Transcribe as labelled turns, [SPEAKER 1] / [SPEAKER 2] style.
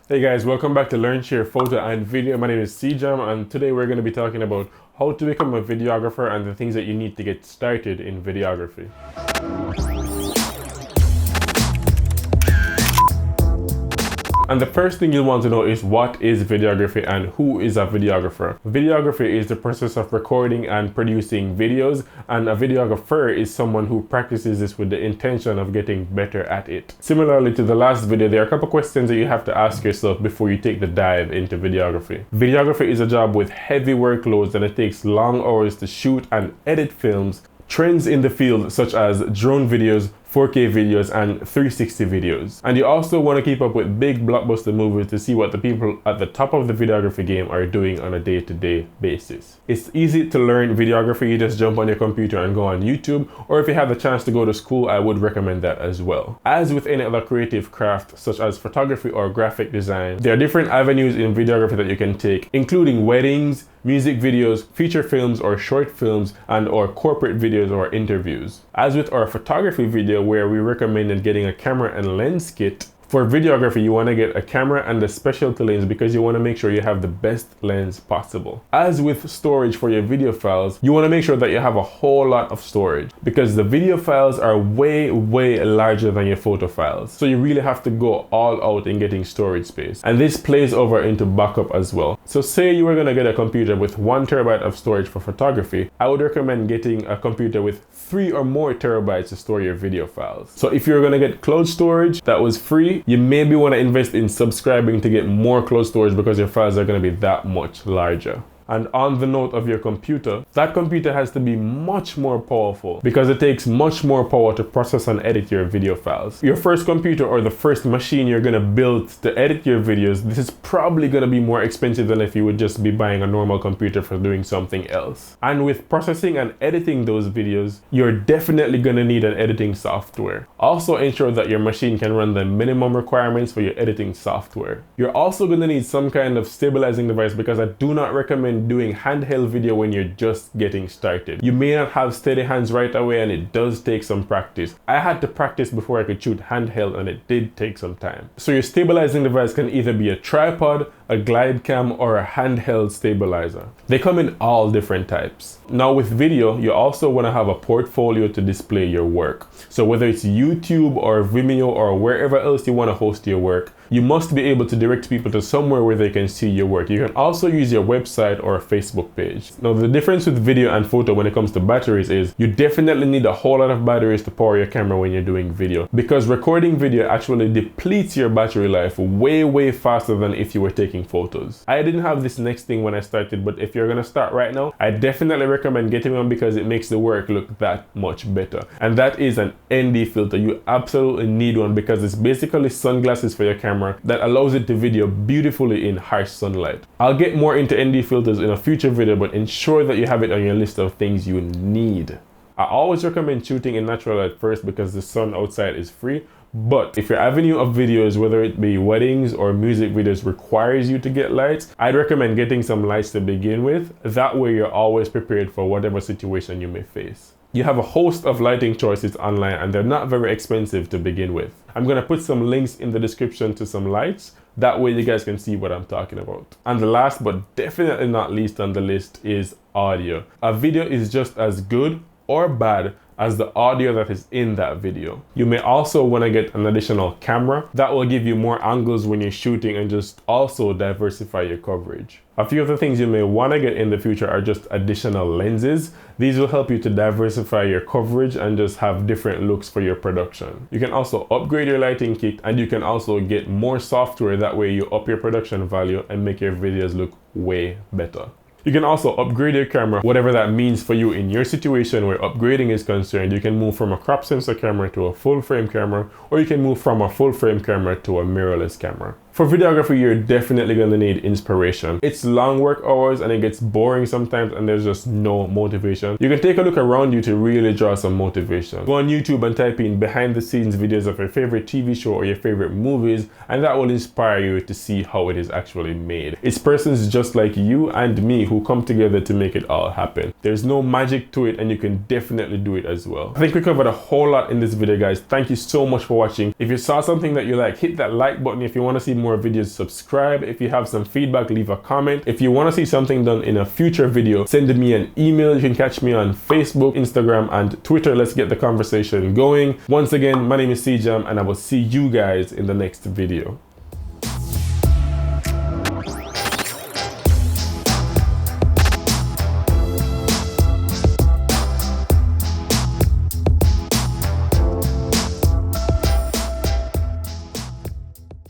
[SPEAKER 1] Hey guys, welcome back to Learn, Share, Photo and Video. My name is Cjam and today we're going to be talking about how to become a videographer and the things that you need to get started in videography. And the first thing you'll want to know is what is videography and who is a videographer. Videography is the process of recording and producing videos, and a videographer is someone who practices this with the intention of getting better at it. Similarly to the last video, there are a couple questions that you have to ask yourself before you take the dive into videography. Videography is a job with heavy workloads and it takes long hours to shoot and edit films. Trends in the field such as drone videos, 4K videos and 360 videos. And you also want to keep up with big blockbuster movies to see what the people at the top of the videography game are doing on a day-to-day basis. It's easy to learn videography. You just jump on your computer and go on YouTube, or if you have the chance to go to school, I would recommend that as well. As with any other creative craft such as photography or graphic design, there are different avenues in videography that you can take, including weddings, music videos, feature films or short films, and or corporate videos or interviews. As with our photography video where we recommended getting a camera and lens kit, for videography, you want to get a camera and a specialty lens because you want to make sure you have the best lens possible. As with storage for your video files, you want to make sure that you have a whole lot of storage because the video files are way larger than your photo files. So you really have to go all out in getting storage space. And this plays over into backup as well. So say you were going to get a computer with 1 terabyte of storage for photography, I would recommend getting a computer with 3 or more terabytes to store your video files. So if you're going to get cloud storage that was free, you maybe want to invest in subscribing to get more cloud storage because your files are going to be that much larger. And on the note of your computer, that computer has to be much more powerful because it takes much more power to process and edit your video files. Your first computer or the first machine you're going to build to edit your videos, this is probably going to be more expensive than if you would just be buying a normal computer for doing something else. And with processing and editing those videos, you're definitely going to need an editing software. Also ensure that your machine can run the minimum requirements for your editing software. You're also going to need some kind of stabilizing device because I do not recommend doing handheld video when you're just getting started. You may not have steady hands right away and it does take some practice. I had to practice before I could shoot handheld and it did take some time. So your stabilizing device can either be a tripod, a glide cam, or a handheld stabilizer. They come in all different types. Now with video, you also want to have a portfolio to display your work. So whether it's YouTube or Vimeo or wherever else you want to host your work, you must be able to direct people to somewhere where they can see your work. You can also use your website or a Facebook page. Now the difference with video and photo when it comes to batteries is you definitely need a whole lot of batteries to power your camera when you're doing video, because recording video actually depletes your battery life way faster than if you were taking photos. I didn't have this next thing when I started, but if you're gonna start right now, I definitely recommend getting one because it makes the work look that much better. And that is an ND filter. You absolutely need one because it's basically sunglasses for your camera that allows it to video beautifully in harsh sunlight. I'll get more into ND filters in a future video, but ensure that you have it on your list of things you need. I always recommend shooting in natural light first because the sun outside is free. But if your avenue of videos, whether it be weddings or music videos, requires you to get lights, I'd recommend getting some lights to begin with. That way you're always prepared for whatever situation you may face. You have a host of lighting choices online and they're not very expensive to begin with. I'm going to put some links in the description to some lights. That way you guys can see what I'm talking about. And the last but definitely not least on the list is audio. A video is just as good or bad as the audio that is in that video. You may also want to get an additional camera that will give you more angles when you're shooting and just also diversify your coverage. A few of the things you may want to get in the future are just additional lenses. These will help you to diversify your coverage and just have different looks for your production. You can also upgrade your lighting kit and you can also get more software. That way you up your production value and make your videos look way better. You can also upgrade your camera, whatever that means for you in your situation where upgrading is concerned. You can move from a crop sensor camera to a full frame camera, or you can move from a full frame camera to a mirrorless camera. For videography, you're definitely going to need inspiration. It's long work hours and it gets boring sometimes and there's just no motivation. You can take a look around you to really draw some motivation. Go on YouTube and type in behind the scenes videos of your favorite TV show or your favorite movies, and that will inspire you to see how it is actually made. It's persons just like you and me who come together to make it all happen. There's no magic to it, and you can definitely do it as well. I think we covered a whole lot in this video, guys. Thank you so much for watching. If you saw something that you like, hit that like button. If you want to see more videos, subscribe. If you have some feedback, leave a comment. If you want to see something done in a future video, send me an email. You can catch me on Facebook, Instagram, and Twitter. Let's get the conversation going. Once again, my name is Cjam, and I will see you guys in the next video.